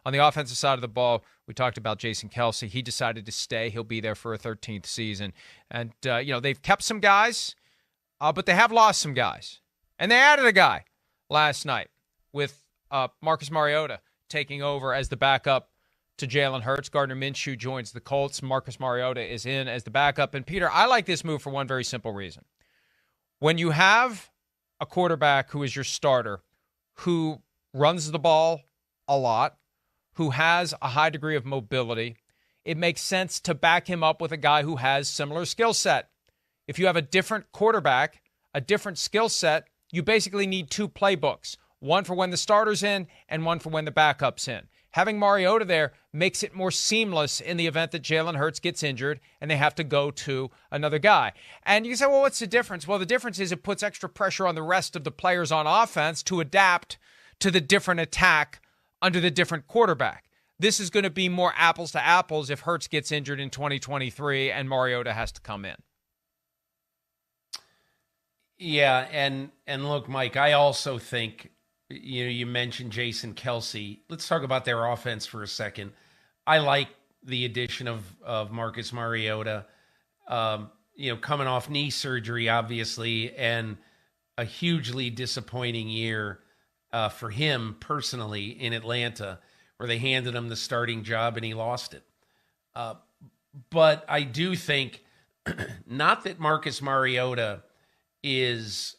On the offensive side of the ball, we talked about Jason Kelce. He decided to stay. He'll be there for a 13th season. And, they've kept some guys, but they have lost some guys. And they added a guy last night with Marcus Mariota taking over as the backup to Jalen Hurts. Gardner Minshew joins the Colts. Marcus Mariota is in as the backup. And, Peter, I like this move for one very simple reason. When you have a quarterback who is your starter, who runs the ball a lot, who has a high degree of mobility, it makes sense to back him up with a guy who has similar skill set. If you have a different quarterback, a different skill set, you basically need two playbooks, one for when the starter's in and one for when the backup's in. Having Mariota there makes it more seamless in the event that Jalen Hurts gets injured and they have to go to another guy. And you say, well, what's the difference? Well, the difference is it puts extra pressure on the rest of the players on offense to adapt to the different attack under the different quarterback. This is going to be more apples to apples if Hurts gets injured in 2023 and Mariota has to come in. Yeah, and look, Mike, I also think, you mentioned Jason Kelce. Let's talk about their offense for a second. I like the addition of Marcus Mariota, coming off knee surgery, obviously, and a hugely disappointing year for him personally in Atlanta, where they handed him the starting job and he lost it. But I do think, not that Marcus Mariota is,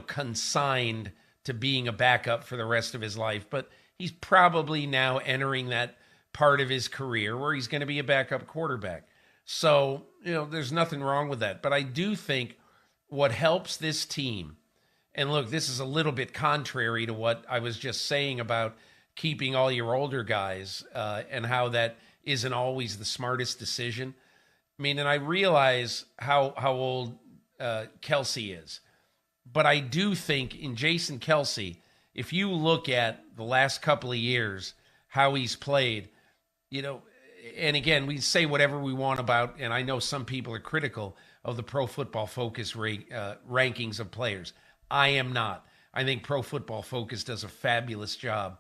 consigned to being a backup for the rest of his life, but he's probably now entering that part of his career where he's going to be a backup quarterback. So, there's nothing wrong with that. But I do think what helps this team, and look, this is a little bit contrary to what I was just saying about keeping all your older guys and how that isn't always the smartest decision. I mean, and I realize how old Kelce is. But I do think in Jason Kelce, if you look at the last couple of years, how he's played, and again, we say whatever we want about, and I know some people are critical of the Pro Football Focus rankings of players. I am not. I think Pro Football Focus does a fabulous job.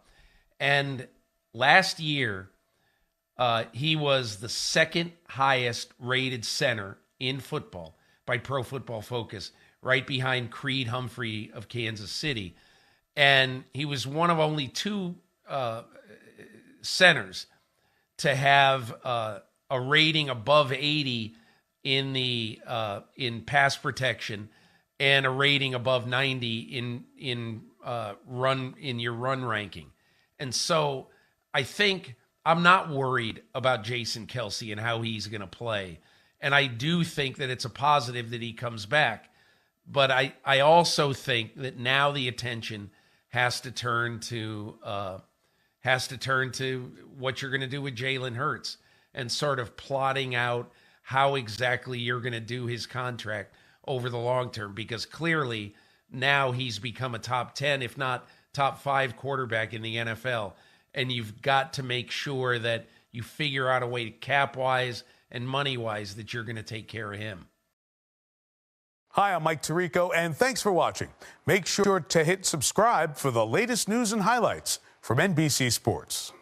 And last year, he was the second highest rated center in football by Pro Football Focus, right behind Creed Humphrey of Kansas City. And he was one of only two centers to have a rating above 80 in pass protection and a rating above 90 in your run ranking. And so I think I'm not worried about Jason Kelce and how he's going to play. And I do think that it's a positive that he comes back. But I also think that now the attention has to turn to what you're going to do with Jalen Hurts and sort of plotting out how exactly you're going to do his contract over the long term, because clearly now he's become a top 10, if not top 5 quarterback in the NFL. And you've got to make sure that you figure out a way cap-wise and money-wise that you're going to take care of him. Hi, I'm Mike Tirico, and thanks for watching. Make sure to hit subscribe for the latest news and highlights from NBC Sports.